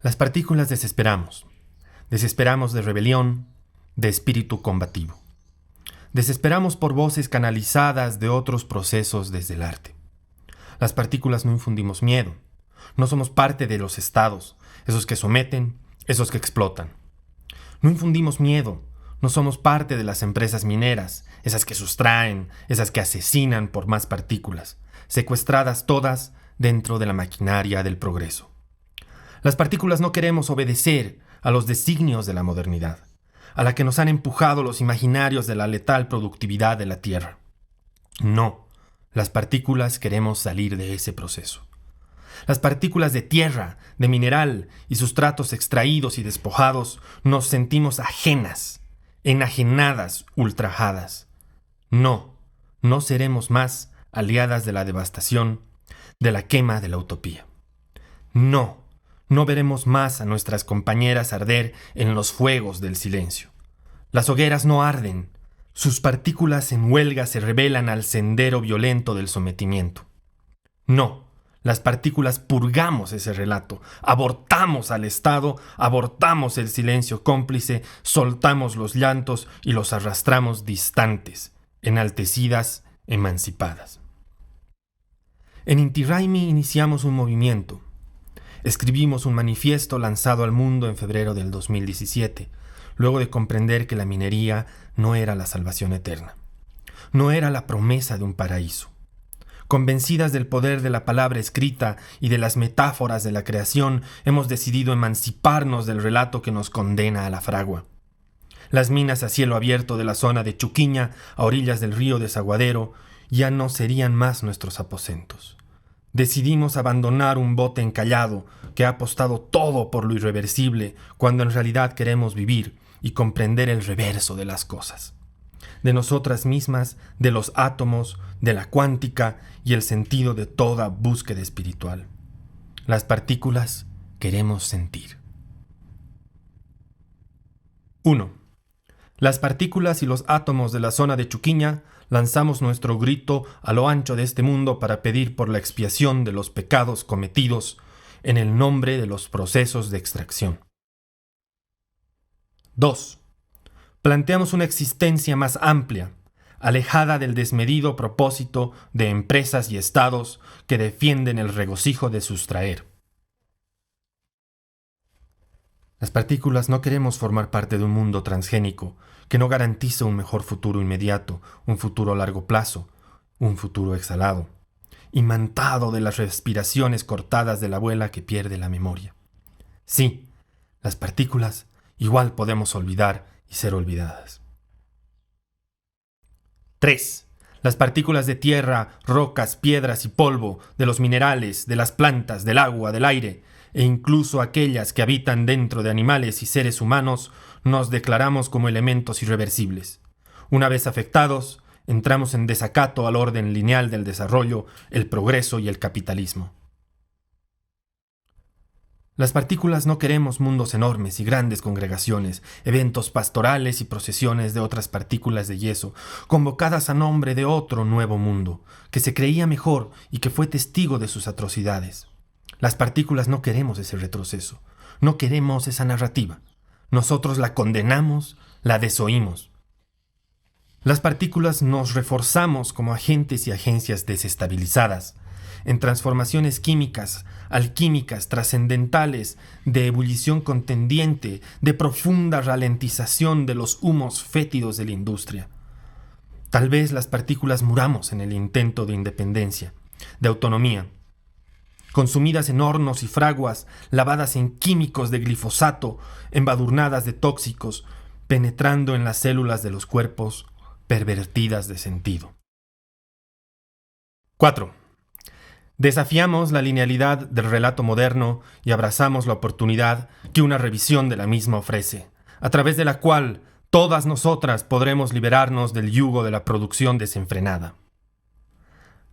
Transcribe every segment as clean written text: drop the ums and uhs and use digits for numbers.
Las partículas desesperamos. Desesperamos de rebelión, de espíritu combativo. Desesperamos por voces canalizadas de otros procesos desde el arte. Las partículas no infundimos miedo. No somos parte de los estados, esos que someten, esos que explotan. No infundimos miedo. No somos parte de las empresas mineras, esas que sustraen, esas que asesinan por más partículas, secuestradas todas dentro de la maquinaria del progreso. Las partículas no queremos obedecer a los designios de la modernidad, a la que nos han empujado los imaginarios de la letal productividad de la Tierra. No, las partículas queremos salir de ese proceso. Las partículas de tierra, de mineral y sustratos extraídos y despojados nos sentimos ajenas, enajenadas, ultrajadas. No, no seremos más aliadas de la devastación, de la quema de la utopía. No, no veremos más a nuestras compañeras arder en los fuegos del silencio. Las hogueras no arden, sus partículas en huelga se rebelan al sendero violento del sometimiento. No, las partículas purgamos ese relato, abortamos al Estado, abortamos el silencio cómplice, soltamos los llantos y los arrastramos distantes, enaltecidas, emancipadas. En Inti Raymi iniciamos un movimiento. Escribimos un manifiesto lanzado al mundo en febrero del 2017, luego de comprender que la minería no era la salvación eterna. No era la promesa de un paraíso. Convencidas del poder de la palabra escrita y de las metáforas de la creación, hemos decidido emanciparnos del relato que nos condena a la fragua. Las minas a cielo abierto de la zona de Chuquiña, a orillas del río Desaguadero, ya no serían más nuestros aposentos. Decidimos abandonar un bote encallado que ha apostado todo por lo irreversible, cuando en realidad queremos vivir y comprender el reverso de las cosas. De nosotras mismas, de los átomos, de la cuántica y el sentido de toda búsqueda espiritual. Las partículas queremos sentir. 1. Las partículas y los átomos de la zona de Chuquiña lanzamos nuestro grito a lo ancho de este mundo para pedir por la expiación de los pecados cometidos en el nombre de los procesos de extracción. 2. Planteamos una existencia más amplia, alejada del desmedido propósito de empresas y estados que defienden el regocijo de sustraer. Las partículas no queremos formar parte de un mundo transgénico que no garantiza un mejor futuro inmediato, un futuro a largo plazo, un futuro exhalado, imantado de las respiraciones cortadas de la abuela que pierde la memoria. Sí, las partículas igual podemos olvidar y ser olvidadas. 3. Las partículas de tierra, rocas, piedras y polvo, de los minerales, de las plantas, del agua, del aire, e incluso aquellas que habitan dentro de animales y seres humanos, nos declaramos como elementos irreversibles. Una vez afectados, entramos en desacato al orden lineal del desarrollo, el progreso y el capitalismo. Las partículas no queremos mundos enormes y grandes congregaciones, eventos pastorales y procesiones de otras partículas de yeso, convocadas a nombre de otro nuevo mundo, que se creía mejor y que fue testigo de sus atrocidades. Las partículas no queremos ese retroceso, no queremos esa narrativa. Nosotros la condenamos, la desoímos. Las partículas nos reforzamos como agentes y agencias desestabilizadas, en transformaciones químicas, alquímicas, trascendentales, de ebullición contendiente, de profunda ralentización de los humos fétidos de la industria. Tal vez las partículas muramos en el intento de independencia, de autonomía, consumidas en hornos y fraguas, lavadas en químicos de glifosato, embadurnadas de tóxicos, penetrando en las células de los cuerpos, pervertidas de sentido. 4. Desafiamos la linealidad del relato moderno y abrazamos la oportunidad que una revisión de la misma ofrece, a través de la cual todas nosotras podremos liberarnos del yugo de la producción desenfrenada.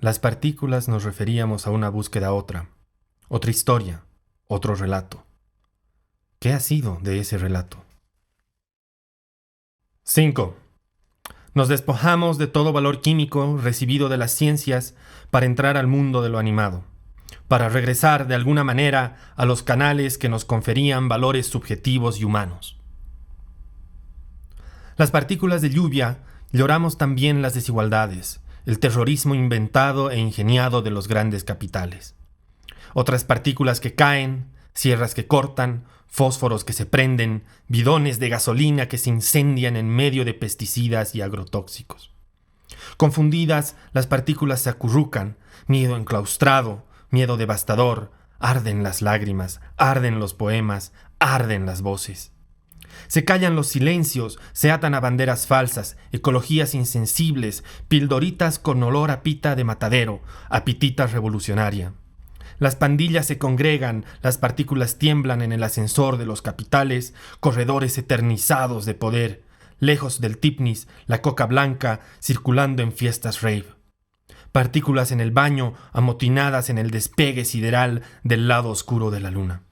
Las partículas nos referíamos a una búsqueda otra historia, otro relato. ¿Qué ha sido de ese relato? 5. Nos despojamos de todo valor químico recibido de las ciencias para entrar al mundo de lo animado. para regresar de alguna manera a los canales que nos conferían valores subjetivos y humanos. Las partículas de lluvia lloramos también las desigualdades, el terrorismo inventado e ingeniado de los grandes capitales. Otras partículas que caen, sierras que cortan, fósforos que se prenden, bidones de gasolina que se incendian en medio de pesticidas y agrotóxicos. Confundidas, las partículas se acurrucan, miedo enclaustrado, miedo devastador, arden las lágrimas, arden los poemas, arden las voces. Se callan los silencios, se atan a banderas falsas, ecologías insensibles, pildoritas con olor a pita de matadero, a pitita revolucionaria. Las pandillas se congregan, las partículas tiemblan en el ascensor de los capitales, corredores eternizados de poder, lejos del tipnis, la coca blanca, circulando en fiestas rave. Partículas en el baño, amotinadas en el despegue sideral del lado oscuro de la luna.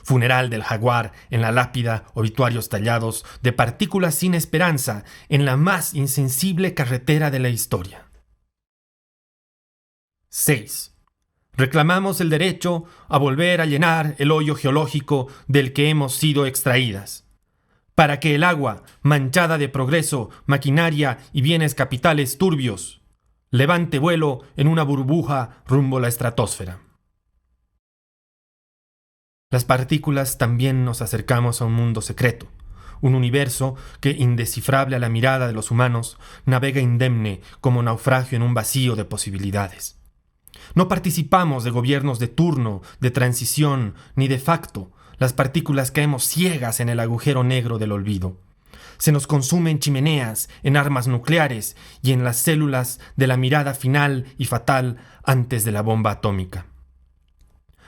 Funeral del jaguar, en la lápida, obituarios tallados, de partículas sin esperanza, en la más insensible carretera de la historia. 6. Reclamamos el derecho a volver a llenar el hoyo geológico del que hemos sido extraídas, para que el agua, manchada de progreso, maquinaria y bienes capitales turbios, levante vuelo en una burbuja rumbo a la estratosfera. Las partículas también nos acercamos a un mundo secreto, un universo que, indescifrable a la mirada de los humanos, navega indemne como naufragio en un vacío de posibilidades. No participamos de gobiernos de turno, de transición, ni de facto. Las partículas caemos ciegas en el agujero negro del olvido. Se nos consume en chimeneas, en armas nucleares y en las células de la mirada final y fatal antes de la bomba atómica.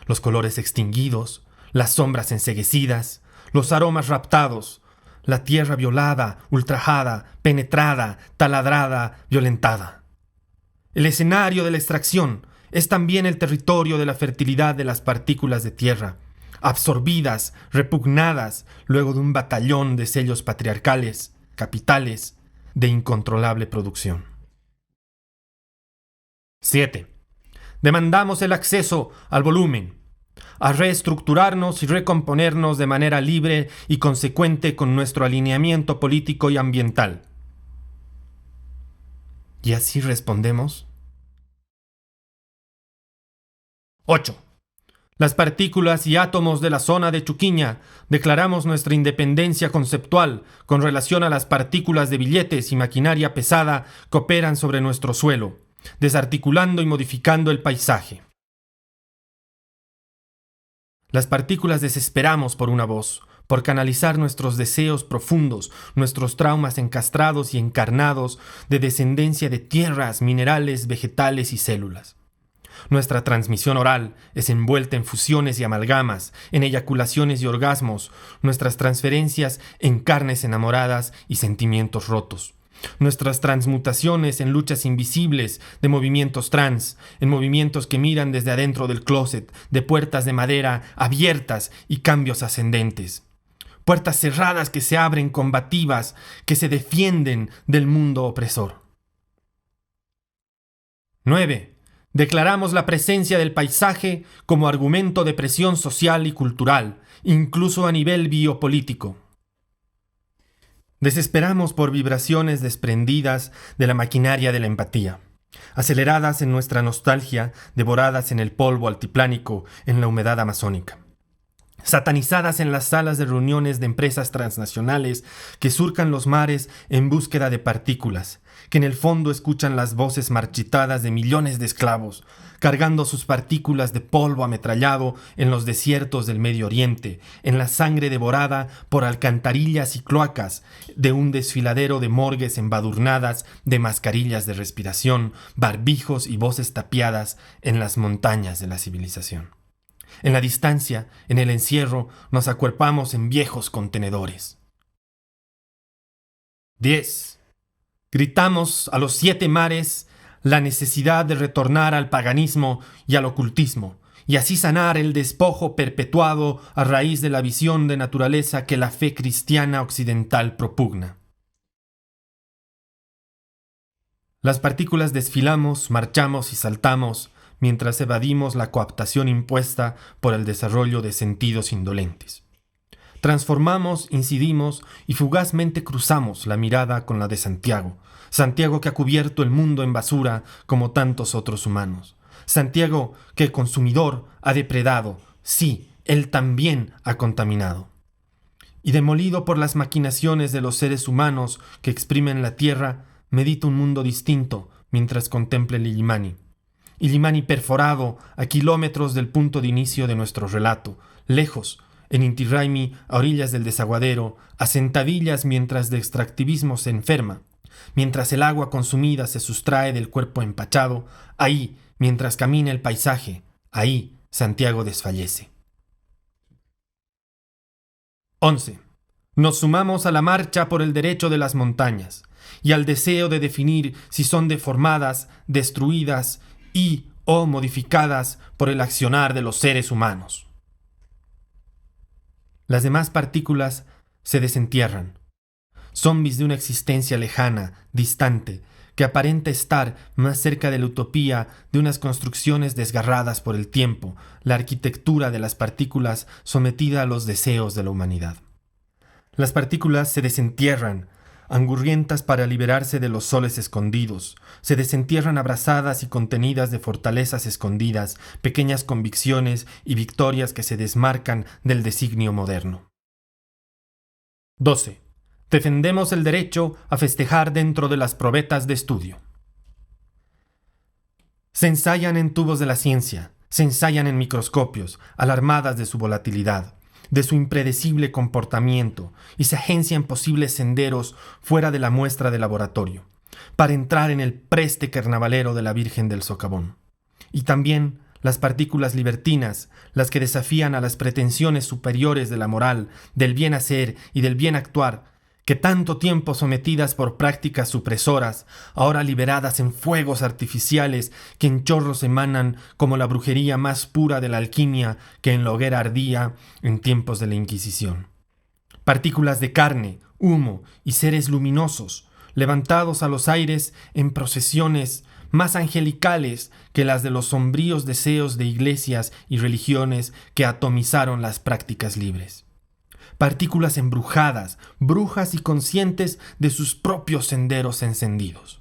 Los colores extinguidos, las sombras enceguecidas, los aromas raptados, la tierra violada, ultrajada, penetrada, taladrada, violentada. El escenario de la extracción es también el territorio de la fertilidad de las partículas de tierra, absorbidas, repugnadas, luego de un batallón de sellos patriarcales, capitales, de incontrolable producción. 7. Demandamos el acceso al volumen, a reestructurarnos y recomponernos de manera libre y consecuente con nuestro alineamiento político y ambiental. ¿Y así respondemos? 8. Las partículas y átomos de la zona de Chuquiña declaramos nuestra independencia conceptual con relación a las partículas de billetes y maquinaria pesada que operan sobre nuestro suelo, desarticulando y modificando el paisaje. Las partículas desesperamos por una voz, por canalizar nuestros deseos profundos, nuestros traumas encastrados y encarnados de descendencia de tierras, minerales, vegetales y células. Nuestra transmisión oral es envuelta en fusiones y amalgamas, en eyaculaciones y orgasmos, nuestras transferencias en carnes enamoradas y sentimientos rotos. Nuestras transmutaciones en luchas invisibles de movimientos trans, en movimientos que miran desde adentro del closet, de puertas de madera abiertas y cambios ascendentes. Puertas cerradas que se abren combativas, que se defienden del mundo opresor. 9. Declaramos la presencia del paisaje como argumento de presión social y cultural, incluso a nivel biopolítico. Desesperamos por vibraciones desprendidas de la maquinaria de la empatía, aceleradas en nuestra nostalgia, devoradas en el polvo altiplánico, en la humedad amazónica. Satanizadas en las salas de reuniones de empresas transnacionales que surcan los mares en búsqueda de partículas, que en el fondo escuchan las voces marchitadas de millones de esclavos, cargando sus partículas de polvo ametrallado en los desiertos del Medio Oriente, en la sangre devorada por alcantarillas y cloacas de un desfiladero de morgues embadurnadas de mascarillas de respiración, barbijos y voces tapiadas en las montañas de la civilización. En la distancia, en el encierro, nos acuerpamos en viejos contenedores. 10. Gritamos a los 7 mares la necesidad de retornar al paganismo y al ocultismo, y así sanar el despojo perpetuado a raíz de la visión de naturaleza que la fe cristiana occidental propugna. Las partículas desfilamos, marchamos y saltamos, mientras evadimos la coaptación impuesta por el desarrollo de sentidos indolentes. Transformamos, incidimos y fugazmente cruzamos la mirada con la de Santiago. Santiago que ha cubierto el mundo en basura como tantos otros humanos. Santiago que el consumidor ha depredado. Sí, él también ha contaminado. Y demolido por las maquinaciones de los seres humanos que exprimen la tierra, medita un mundo distinto mientras contempla el Illimani. Illimani perforado a kilómetros del punto de inicio de nuestro relato, lejos, en Inti Raymi, a orillas del desaguadero, a sentadillas mientras de extractivismo se enferma, mientras el agua consumida se sustrae del cuerpo empachado, ahí, mientras camina el paisaje, ahí Santiago desfallece. 11. Nos sumamos a la marcha por el derecho de las montañas y al deseo de definir si son deformadas, destruidas y o modificadas por el accionar de los seres humanos. Las demás partículas se desentierran, zombies de una existencia lejana, distante, que aparenta estar más cerca de la utopía de unas construcciones desgarradas por el tiempo, la arquitectura de las partículas sometida a los deseos de la humanidad. Las partículas se desentierran, angurrientas para liberarse de los soles escondidos, se desentierran abrazadas y contenidas de fortalezas escondidas, pequeñas convicciones y victorias que se desmarcan del designio moderno. 12. Defendemos el derecho a festejar dentro de las probetas de estudio. Se ensayan en tubos de la ciencia, se ensayan en microscopios, alarmadas de su volatilidad, de su impredecible comportamiento, y se agencian posibles senderos fuera de la muestra de laboratorio, para entrar en el preste carnavalero de la Virgen del Socavón. Y también las partículas libertinas, las que desafían a las pretensiones superiores de la moral, del bien hacer y del bien actuar, que tanto tiempo sometidas por prácticas supresoras, ahora liberadas en fuegos artificiales que en chorros emanan como la brujería más pura de la alquimia que en la hoguera ardía en tiempos de la Inquisición. Partículas de carne, humo y seres luminosos, levantados a los aires en procesiones más angelicales que las de los sombríos deseos de iglesias y religiones que atomizaron las prácticas libres. Partículas embrujadas, brujas y conscientes de sus propios senderos encendidos.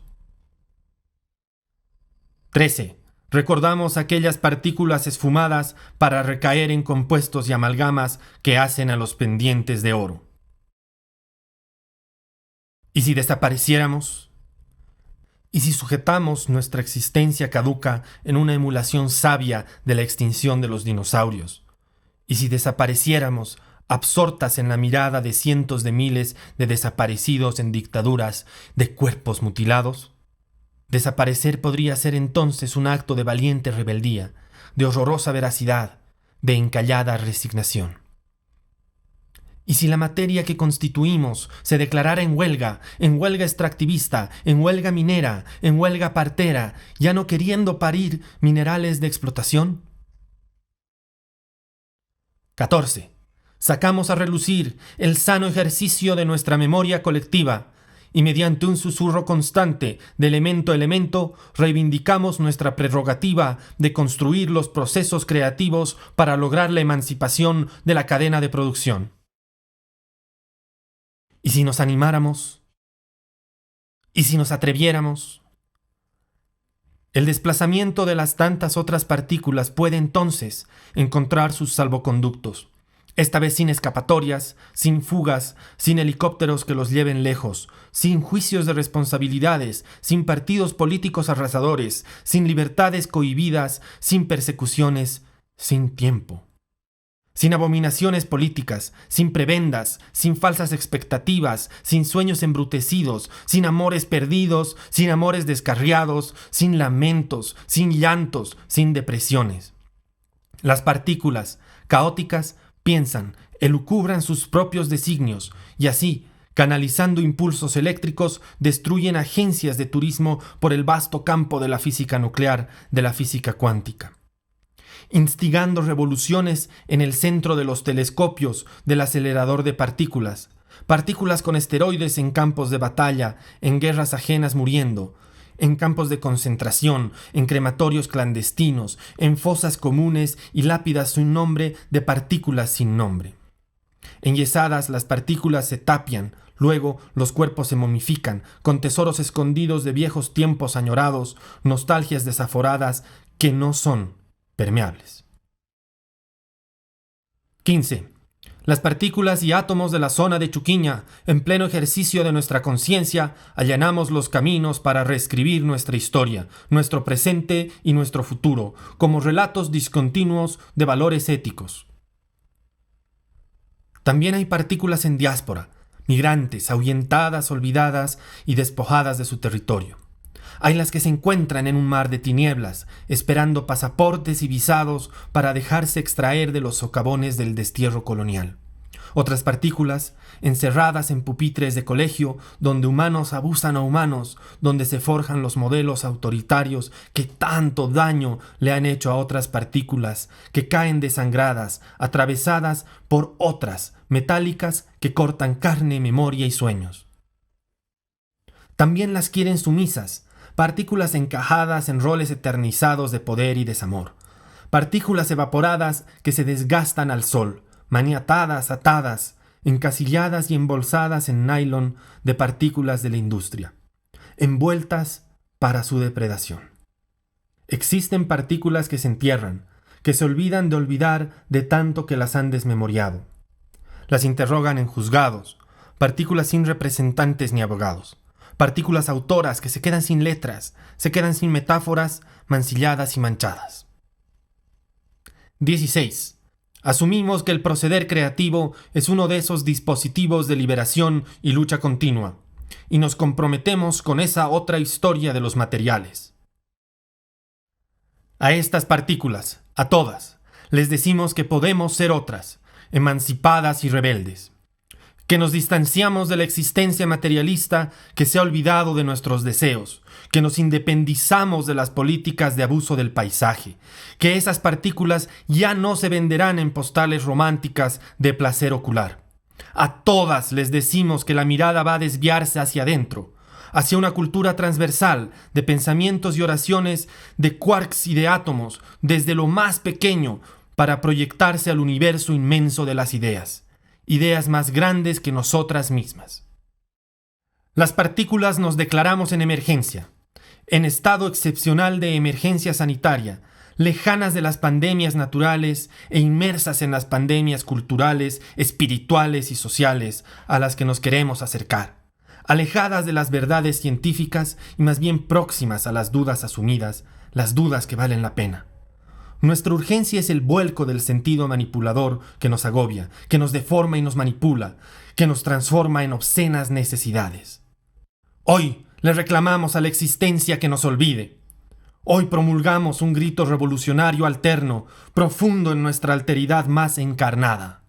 13. Recordamos aquellas partículas esfumadas para recaer en compuestos y amalgamas que hacen a los pendientes de oro. ¿Y si desapareciéramos? ¿Y si sujetamos nuestra existencia caduca en una emulación sabia de la extinción de los dinosaurios? ¿Y si desapareciéramos, absortas en la mirada de cientos de miles de desaparecidos en dictaduras de cuerpos mutilados? Desaparecer podría ser entonces un acto de valiente rebeldía, de horrorosa veracidad, de encallada resignación. ¿Y si la materia que constituimos se declarara en huelga extractivista, en huelga minera, en huelga partera, ya no queriendo parir minerales de explotación? 14. Sacamos a relucir el sano ejercicio de nuestra memoria colectiva y mediante un susurro constante de elemento a elemento reivindicamos nuestra prerrogativa de construir los procesos creativos para lograr la emancipación de la cadena de producción. ¿Y si nos animáramos? ¿Y si nos atreviéramos? El desplazamiento de las tantas otras partículas puede entonces encontrar sus salvoconductos, esta vez sin escapatorias, sin fugas, sin helicópteros que los lleven lejos, sin juicios de responsabilidades, sin partidos políticos arrasadores, sin libertades cohibidas, sin persecuciones, sin tiempo. Sin abominaciones políticas, sin prebendas, sin falsas expectativas, sin sueños embrutecidos, sin amores perdidos, sin amores descarriados, sin lamentos, sin llantos, sin depresiones. Las partículas, caóticas, piensan, elucubran sus propios designios y así, canalizando impulsos eléctricos, destruyen agencias de turismo por el vasto campo de la física nuclear, de la física cuántica. Instigando revoluciones en el centro de los telescopios del acelerador de partículas con esteroides en campos de batalla, en guerras ajenas muriendo, en campos de concentración, en crematorios clandestinos, en fosas comunes y lápidas sin nombre de partículas sin nombre. Enyesadas, las partículas se tapian, luego los cuerpos se momifican, con tesoros escondidos de viejos tiempos añorados, nostalgias desaforadas que no son permeables. 15. Las partículas y átomos de la zona de Chuquiña, en pleno ejercicio de nuestra conciencia, allanamos los caminos para reescribir nuestra historia, nuestro presente y nuestro futuro, como relatos discontinuos de valores éticos. También hay partículas en diáspora, migrantes, ahuyentadas, olvidadas y despojadas de su territorio. Hay las que se encuentran en un mar de tinieblas, esperando pasaportes y visados para dejarse extraer de los socavones del destierro colonial. Otras partículas, encerradas en pupitres de colegio, donde humanos abusan a humanos, donde se forjan los modelos autoritarios que tanto daño le han hecho a otras partículas, que caen desangradas, atravesadas por otras, metálicas, que cortan carne, memoria y sueños. También las quieren sumisas, partículas encajadas en roles eternizados de poder y desamor, partículas evaporadas que se desgastan al sol, maniatadas, atadas, encasilladas y embolsadas en nylon de partículas de la industria, envueltas para su depredación. Existen partículas que se entierran, que se olvidan de olvidar de tanto que las han desmemoriado. Las interrogan en juzgados, partículas sin representantes ni abogados. Partículas autoras que se quedan sin letras, se quedan sin metáforas, mancilladas y manchadas. 16. Asumimos que el proceder creativo es uno de esos dispositivos de liberación y lucha continua, y nos comprometemos con esa otra historia de los materiales. A estas partículas, a todas, les decimos que podemos ser otras, emancipadas y rebeldes. Que nos distanciamos de la existencia materialista que se ha olvidado de nuestros deseos, que nos independizamos de las políticas de abuso del paisaje, que esas partículas ya no se venderán en postales románticas de placer ocular. A todas les decimos que la mirada va a desviarse hacia adentro, hacia una cultura transversal de pensamientos y oraciones, de quarks y de átomos, desde lo más pequeño, para proyectarse al universo inmenso de las ideas. Ideas más grandes que nosotras mismas. Las partículas nos declaramos en emergencia, en estado excepcional de emergencia sanitaria, lejanas de las pandemias naturales e inmersas en las pandemias culturales, espirituales y sociales a las que nos queremos acercar, alejadas de las verdades científicas y más bien próximas a las dudas asumidas, las dudas que valen la pena. Nuestra urgencia es el vuelco del sentido manipulador que nos agobia, que nos deforma y nos manipula, que nos transforma en obscenas necesidades. Hoy le reclamamos a la existencia que nos olvide. Hoy promulgamos un grito revolucionario alterno, profundo en nuestra alteridad más encarnada.